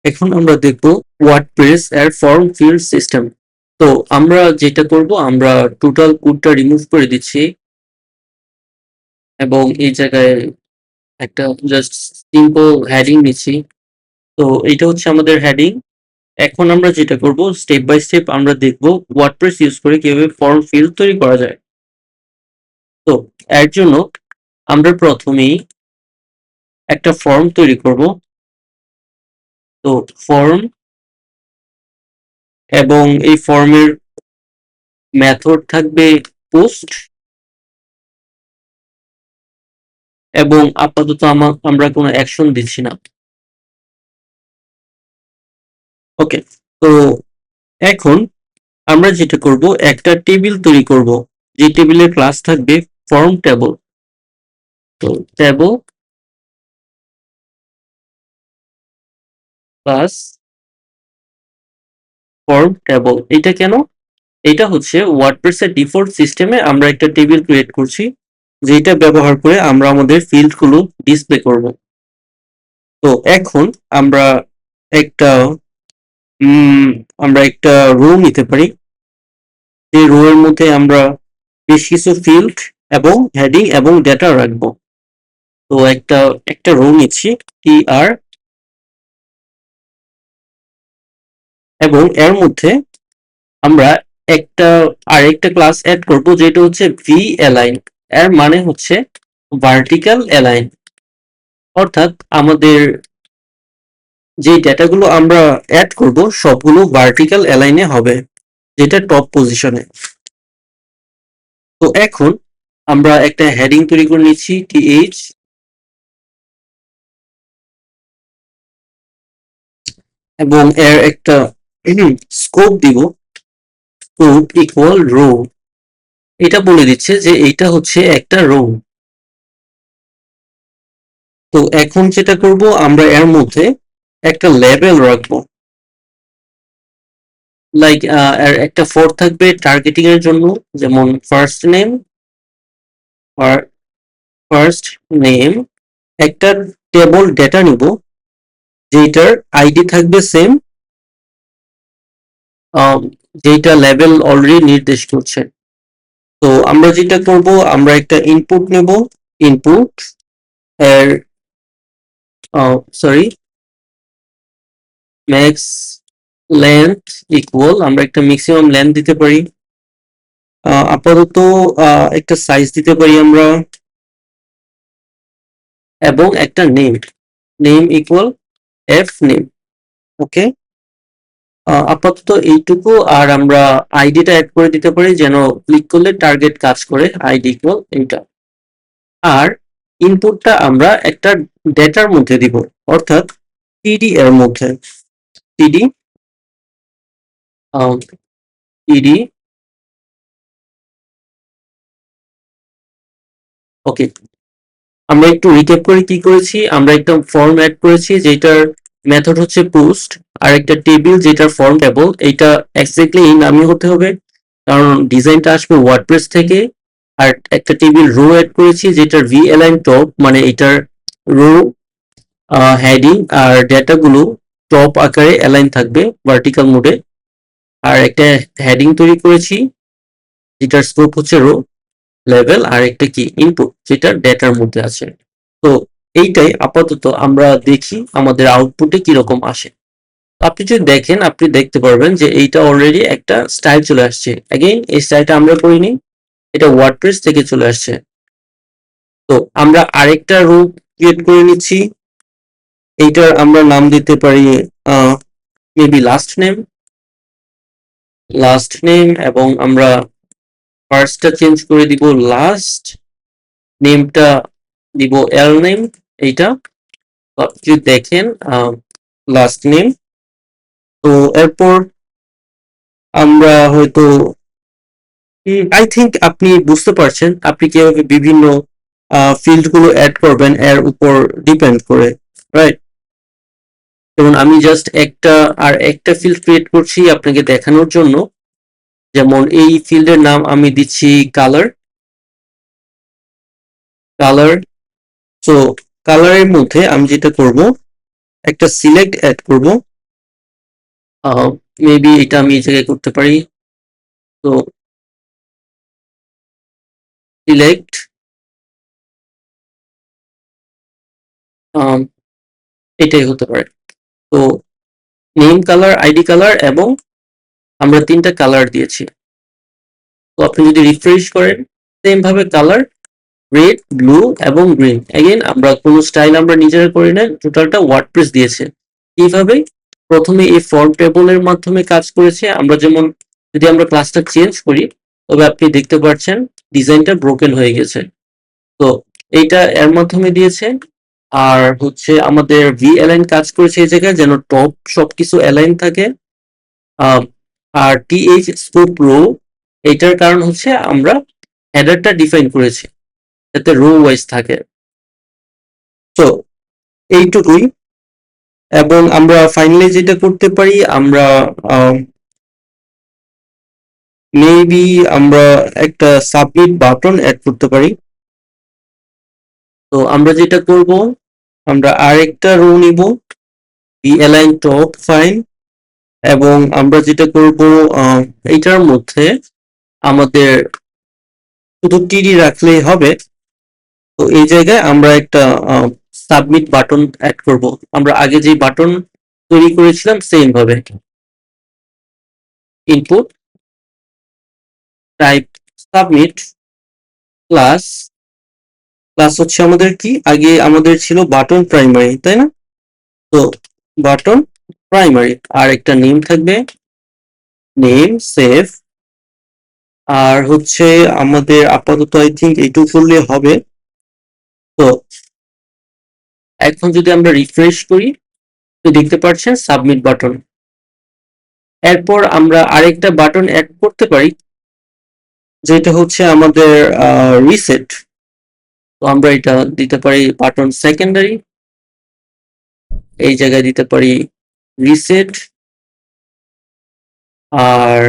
এখন আমরা দেখব ওয়ার্ডপ্রেস এর ফর্ম ফিল্ড সিস্টেম। তো আমরা যেটা করব, আমরা টোটাল কোডটা রিমুভ করে দিচ্ছি এবং এই জায়গায় একটা জাস্ট সিম্পল হেডিং নিচ্ছি। তো এটা হচ্ছে আমাদের হেডিং। এখন আমরা যেটা করব, স্টেপ বাই স্টেপ আমরা দেখব ওয়ার্ডপ্রেস ইউজ করে কিভাবে ফর্ম ফিল্ড তৈরি করা যায়। তো এর জন্য আমরা প্রথমেই একটা ফর্ম তৈরি করব। তো ফর্ম, এবং এই ফর্মের মেথড থাকবে পোস্ট, এবং আপাতত আমরা কোনো অ্যাকশন দিচ্ছি না। ওকে, তো এখন আমরা যেটা করব, একটা টেবিল তৈরি করব, যে টেবিলের ক্লাস থাকবে ফর্ম টেবল। তো টেবল ক্লাস ফর্ম টেবল, এটা কেন? এটা হচ্ছে ওয়ার্ডপ্রেসের ডিফল্ট সিস্টেমে আমরা একটা টেবিল ক্রিয়েট করছি, যেটা ব্যবহার করে আমরা আমাদের ফিল্ডগুলো ডিসপ্লে করব। তো এখন আমরা একটা আমরা একটা রো নিতে পারি, যে রো এর মধ্যে আমরা বেশ কিছু ফিল্ড এবং হেডিং এবং ডেটা রাখবো। তো একটা একটা রো নিচ্ছি, টি আর, এবং এর মধ্যে আমরা একটা আরেকটা ক্লাস অ্যাড করব, যেটা হচ্ছে ভি অ্যালাইন। এর মানে হচ্ছে ভার্টিক্যাল অ্যালাইন, অর্থাৎ আমাদের যে ডেটাগুলো আমরা অ্যাড করব সবগুলো ভার্টিক্যাল অ্যালাইনে হবে, যেটা টপ পজিশনে। তো এখন আমরা একটা হেডিং তৈরি করে নিচ্ছি, টিএইচ, এবং এর একটা স্কোপ দিব, স্কোপ ইকুয়াল রো। এটা বলে দিচ্ছে যে এইটা হচ্ছে একটা রো। তো এখন যেটা করব, আমরা এর মধ্যে একটা লেবেল রাখবো, লাইক এর একটা ফর থাকবে টার্গেটিং এর জন্য, যেমন ফার্স্ট নেম, ফার্স্ট নেম। একটা টেবল ডেটা নিব, যেটার আইডি থাকবে সেম, যেটা লেভেল অলরেডি নির্দেশ করছে। তো আমরা যেটা করব, আমরা একটা ইনপুট নেব, ইনপুট এর সরি ম্যাক্স লেন্থ ইকুয়াল, আমরা একটা ম্যাক্সিমাম লেন্থ দিতে পারি। আপাতত একটা সাইজ দিতে পারি আমরা, এবং একটা name, name equal F name. Okay, আপাতত এইটুকু। আর আমরা আইডিটা অ্যাড করে দিতে পারি, যেন ক্লিক করলে টার্গেট কাজ করে, আইডি ইকুয়াল এইটা। আর ইনপুটটা আমরা একটা ডেটার মধ্যে দিব, অর্থাৎ টিডি এর মধ্যে, টিডি, টিডি। ওকে, আমরা একটু রিক্যাপ করি কি করেছি। আমরা একটা ফর্ম অ্যাড করেছি, যেটার মেথড হচ্ছে পোস্ট, আর একটা টেবিল যেটার ফর্ম টেবল। এইটা এক্স্যাক্টলি এই নামই হতে হবে, কারণ ডিজাইনটা আসবে ওয়ার্ডপ্রেস থেকে। আর একটা টেবিল রো অ্যাড করেছি, যেটার ভি অ্যালাইন টপ, মানে এটার রো, হেডিং আর ডেটাগুলো টপ আকারে অ্যালাইন থাকবে ভার্টিক্যাল মোডে। আর একটা হেডিং তৈরি করেছি, যেটার স্কোপ হচ্ছে রো, লেভেল, আর একটা কি ইনপুট, যেটা ডেটার মধ্যে আছে। তো এইটাই আপাতত, আমরা দেখি আমাদের আউটপুটে কিরকম আসে। আপনি যদি দেখেন, আপনি দেখতে পারবেন যে এইটা অলরেডি একটা স্টাইল চলে আসছে। অ্যাগেইন এই স্টাইলটা আমরা করিনি, এটা ওয়ার্ডপ্রেস থেকে চলে আসছে। তো আমরা আরেকটা রো ক্রিয়েট করে নিচ্ছি, এইটার আমরা নাম দিতে পারি maybe last name, last name, এবং আমরা ফার্স্টটা চেঞ্জ করে দিব লাস্ট, নেমটা দিব এল নেম। এইটা যদি দেখেন, লাস্ট নেম। তো এরপর আমরা হয়তো, আই থিঙ্ক আপনি বুঝতে পারছেন আপনি কিভাবে বিভিন্ন ফিল্ড গুলো অ্যাড করবেন, এর উপর ডিপেন্ড করে, রাইট? যেমন আমি জাস্ট একটা আর একটা ফিল্ড ক্রিয়েট করছি আপনাকে দেখানোর জন্য। যেমন এই ফিল্ডের নাম আমি দিচ্ছি কালার, কালার। সো কালারের মধ্যে আমি যেটা করব, একটা সিলেক্ট অ্যাড করব, মেবি এটা আমি এই জায়গায় করতে পারি। তো সিলেক্ট এটাই হতে পারে। তো নেম কালার, আইডি কালার এবং আমরা 3টা কালার দিয়েছি। তো আপনি যদি রিফ্রেশ করেন সেম ভাবে কালার রেড, ব্লু এবং গ্রিন। এগেইন আমরা কোনো স্টাইল আমরা নিজেরা করি না, টোটালটা ওয়ার্ডপ্রেস দিয়েছে। কিভাবে? প্রথমে এই ফর্ম টেবলের মাধ্যমে কাজ করেছে। আমরা যেমন যদি আমরা ক্লাসটা চেঞ্জ করি তবে আপনি দেখতে পাচ্ছেন ডিজাইনটা ব্রোকেন হয়ে গেছে। তো এইটা এর মাধ্যমে দিয়েছে। আর হচ্ছে আমাদের ভি অ্যালাইন কাজ করেছে এই জায়গায় যেন টপ সবকিছু অ্যালাইন থাকে। আহ, আর টিএইচ স্কোপ রো, এটার কারণ হচ্ছে আমরা হেডারটা ডিফাইন করেছি যাতে রো ওয়াইজ থাকে। তো এইটুকুই। এবং আমরা ফাইনালি যেটা করতে পারি, আমরা মেবি আমরা একটা সাবমিট বাটন অ্যাড করতে পারি। তো আমরা যেটা করব, আমরা আরেকটা রো নিব, ভি অ্যালাইন টপ ফাইন। এবং আমরা যেটা করব, এইটার মধ্যে আমাদের শুধু টিডি রাখলেই হবে। তো এই জায়গায় আমরা একটা সাবমিট বাটন অ্যাড করব। আমরা আগে যে বাটন তৈরি করেছিলাম সেম ভাবে। Input type submit class, class হচ্ছে আমাদের কি, আগে আমাদের ছিল বাটন প্রাইমারি, তাই না? তো বাটন প্রাইমারি, আর একটা নেম থাকবে, নেম সেভ। আর হচ্ছে আমাদের আপাতত আই থিঙ্ক এইটুকু করলে হবে। তো এখন যদি আমরা রিফ্রেশ করি তো দেখতে পাচ্ছেন সাবমিট বাটন। এরপর আমরা আরেকটা বাটন অ্যাড করতে পারি যেটা হচ্ছে আমাদের রিসেট। তো আমরা এটা দিতে পারি বাটন সেকেন্ডারি, এই জায়গায় দিতে পারি রিসেট। আর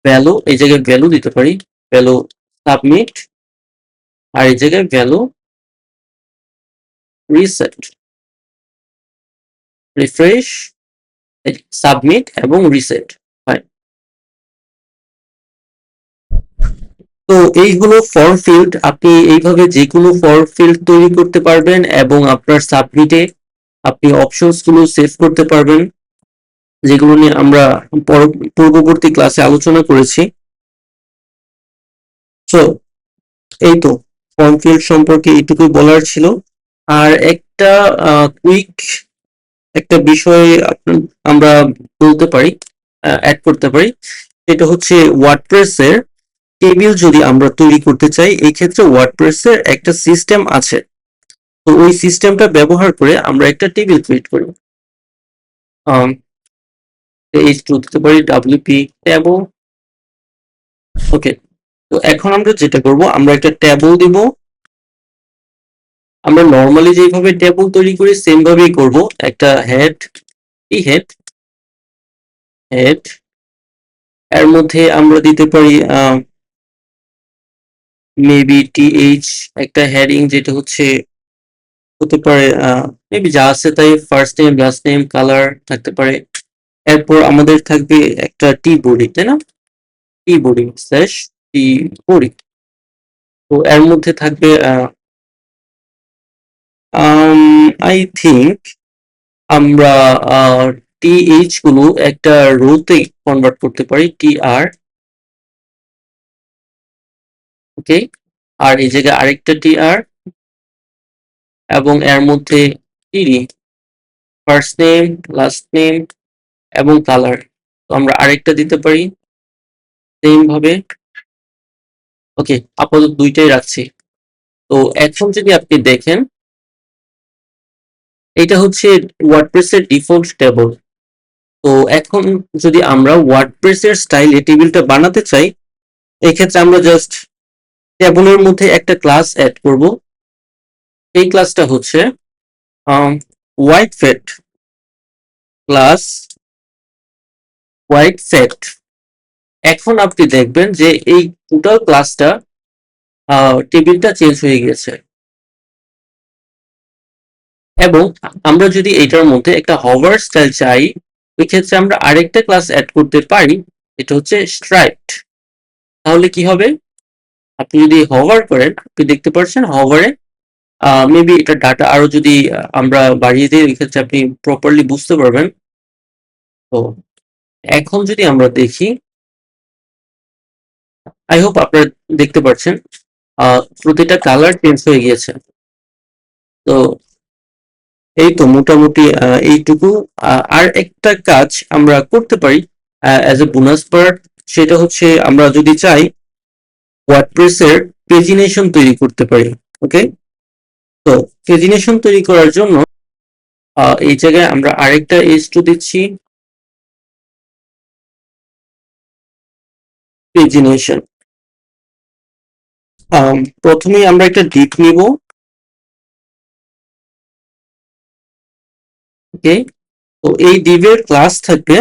ভ্যালু, এই জায়গায় ভ্যালু দিতে পারি, ভ্যালু সাবমিট। আর এই জায়গায় ভ্যালু রিসেট। রিফ্রেশ, সাবমিট এবং রিসেট। ফাইন। তো এই হলো ফর্ম ফিল্ড। আপনি এইভাবে যে কোনো ফর্ম ফিল্ড তৈরি করতে পারবেন এবং আপনার সাবমিটে আপনি অপশনস গুলো সেভ করতে পারবেন, যেগুলো নিয়ে আমরা পূর্ববর্তী ক্লাসে আলোচনা করেছি। তো এই তো ফর্ম ফিল্ড সম্পর্কে এইটুকুই বলার ছিল। আর একটা কুইক একটা বিষয় আমরা বলতে পারি, অ্যাড করতে পারি, সেটা হচ্ছে ওয়ার্ডপ্রেস এর টেবিল যদি আমরা তৈরি করতে চাই, এই ক্ষেত্রে ওয়ার্ডপ্রেস এর একটা সিস্টেম আছে। তো ওই সিস্টেমটা ব্যবহার করে আমরা একটা টেবিল ক্রিয়েট করি। এইচ2 দিতে পারি, ডব্লিউপি ট্যাবল। ওকে। তো এখন আমরা যেটা করব, আমরা একটা ট্যাবল দিব। আমরা নর্মালি যেভাবে ট্যাবল তৈরি করি সেম ভাবেই করব। একটা হেড, এই হেড, হেড এর মধ্যে আমরা দিতে পারি মেবি টিএইচ, একটা হেডিং যেটা হচ্ছে হতে পারে মেবি যা আছে তাই, first name, last name, colour থাকতে পারে। এরপর আমাদের থাকবে একটা টি বডি, তাই না? টি বডি স্ল্যাশ টি বডি। তো এর মধ্যে থাকবে আই থিঙ্ক আমরা টিএইচ গুলো একটা রোতে কনভার্ট করতে পারি, টি আর। ওকে। আর এই জায়গায় আরেকটা টি আর এবং এর মধ্যে টিডি, ফার্স্ট নেম, লাস্ট নেম এবং কালার। তো আমরা আরেকটা দিতে পারি সেম ভাবে। ওকে, আপাতত দুইটাই রাখছি। তো এখন যদি আপনি দেখেন, এটা হচ্ছে ওয়ার্ডপ্রেস এর ডিফল্ট টেবল। তো এখন যদি আমরা ওয়ার্ডপ্রেস এর স্টাইলে টেবিলটা বানাতে চাই, এক্ষেত্রে আমরা জাস্ট টেবলের মধ্যে একটা ক্লাস অ্যাড করব। এই ক্লাসটা হচ্ছে হোয়াইট ফেট ক্লাস, হোয়াইট ফেট। এখন আপনি দেখবেন যে এই টোটাল ক্লাসটা টেবিলটা চেঞ্জ হয়ে গেছে। এবং আমরা যদি এটার মধ্যে একটা হভার স্টাইল চাই, ওই ক্ষেত্রে আমরা আরেকটা ক্লাস অ্যাড করতে পারি, এটা হচ্ছে স্ট্রাইপড। তাহলে কি হবে, আপনি যদি হভার করেন, আপনি দেখতে পাচ্ছেন হভারে মেবি এটা ডাটা আরো যদি আমরা বাড়িয়ে দিই, ওই ক্ষেত্রে আপনি প্রপারলি বুঝতে পারবেন। তো এখন যদি আমরা দেখি, আই হোপ আপনারা দেখতে পাচ্ছেন প্রতিটা কালার চেঞ্জ হয়ে গিয়েছে। তো এই তো মোটামুটি এইটুকু। আর একটা কাজ আমরা করতে পারি অ্যাজ এ বোনাস পার্ট, সেটা হচ্ছে আমরা যদি চাই ওয়ার্ডপ্রেস এর পেজিনেশন তৈরি করতে পারি। ওকে, তো পেজিনেশন তৈরি করার জন্য এই জায়গায় আমরা আরেকটা H2 দিচ্ছি, পেজিনেশন। প্রথমেই আমরা একটা ডিপ নিব। ওকে, তো এই ডিভের ক্লাস থাকবে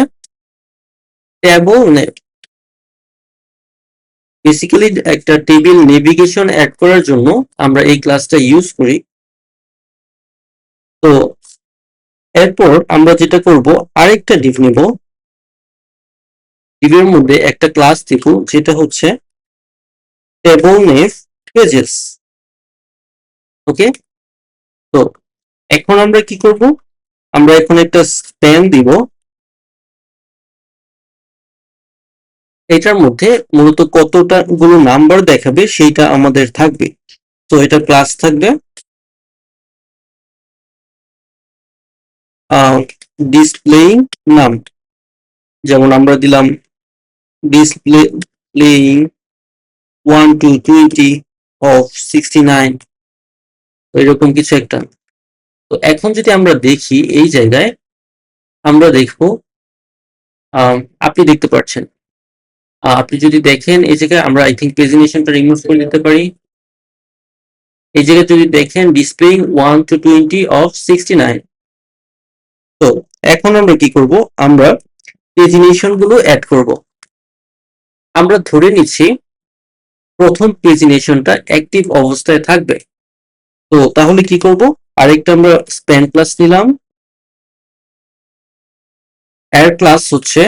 ট্যাবল নেম। বেসিক্যালি একটা টেবিল নেভিগেশন অ্যাড করার জন্য আমরা এই ক্লাসটা ইউজ করি। তো এরপর আমরা যেটা করব, আরেকটা ডিভ নিব, ডিভের মধ্যে একটা ক্লাস দিব যেটা হচ্ছে টেবল নেম পেজেস। ওকে, তো এখন আমরা কি করব, আমরা এখন একটা স্প্যান দিব। এটার মধ্যে মূলত কতটা গুলো নাম্বার দেখাবে সেইটা আমাদের থাকবে। তো এটা ক্লাস থাকবে ডিসপ্লেইং নাম, যেমন আমরা দিলাম ডিসপ্লে প্লেইং 1 to 20 of 69, এরকম কিছু একটা। তো এখন যদি আমরা দেখি এই জায়গায়, আমরা দেখবো আপনি দেখতে পাচ্ছেন, আপনি যদি দেখেন এই জায়গায় আমরা আই থিঙ্ক প্রেজেন্টেশনটা রিমুভ করে দিতে পারি। এই জায়গায় যদি দেখেন ডিসপ্লেইং 1 to 20 of 69। তো এখন আমরা কি করব, আমরা পেজিনেশন গুলো অ্যাড করব। আমরা ধরে নিচ্ছি প্রথম পেজিনেশনটা অ্যাক্টিভ অবস্থায় থাকবে। তো তাহলে কি করব, আরেকটা আমরা স্প্যান ক্লাস নিলাম, এর ক্লাস হচ্ছে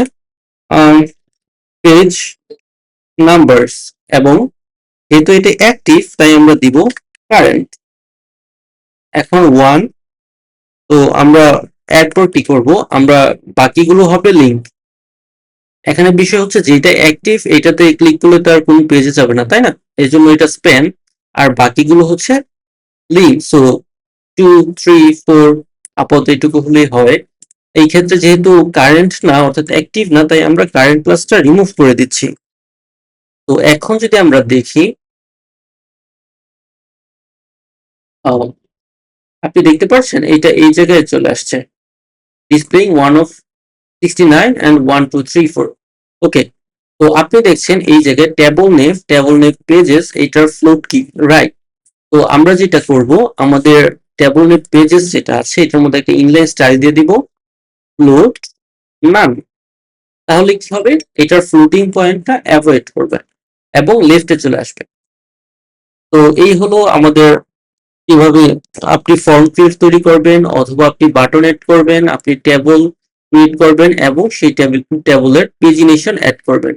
পেজ নাম্বারস, এবং যেহেতু এটা অ্যাক্টিভ তাই আমরা দিব কারেন্ট। এখন 1। তো আমরা এরপর কি করব, আমরা বাকিগুলো হবে লিঙ্ক। এখানে বিষয় হচ্ছে যেটা অ্যাক্টিভ এটাতে ক্লিক করলে তার কোনো পেজে যাবে না, তাই না? এই জন্য এটা স্প্যান, আর বাকিগুলো হচ্ছে লিঙ্ক। সো 2, 3, 4 আপাতত এটুকু হলেই হয়। এই ক্ষেত্রে যেহেতু কারেন্ট না, অর্থাৎ অ্যাক্টিভ না, তাই আমরা কারেন্ট ক্লাসটা রিমুভ করে দিচ্ছি। তো এখন যদি আমরা দেখি, আপনি দেখতে পাচ্ছেন এটা এই জায়গায় চলে আসছে, displaying 1 of 69 and 1, 2, 3, 4। ওকে, তো আপনি দেখছেন এই জায়গায় টেবল নেম পেজেস, এটার ফ্লোট কি, রাইট? তো আমরা যেটা করব, আমাদের টেবল নেম পেজেস যেটা আছে এটার মধ্যে একটা ইনলাইন স্টাইল দিয়ে দিব, ফ্লোট নান। তাহলে কি হবে, এটার ফ্লোটিং পয়েন্টটা অ্যাভয়েড করবে এবং লেফটে চলে আসবে। তো এই হলো আমাদের কিভাবে আপনি ফর্ম ফিল্ড তৈরি করবেন, অথবা আপনি বাটন এড করবেন, আপনি টেবল ক্রিয়েট করবেন এবং সেই টেবলের পেজিনেশন অ্যাড করবেন।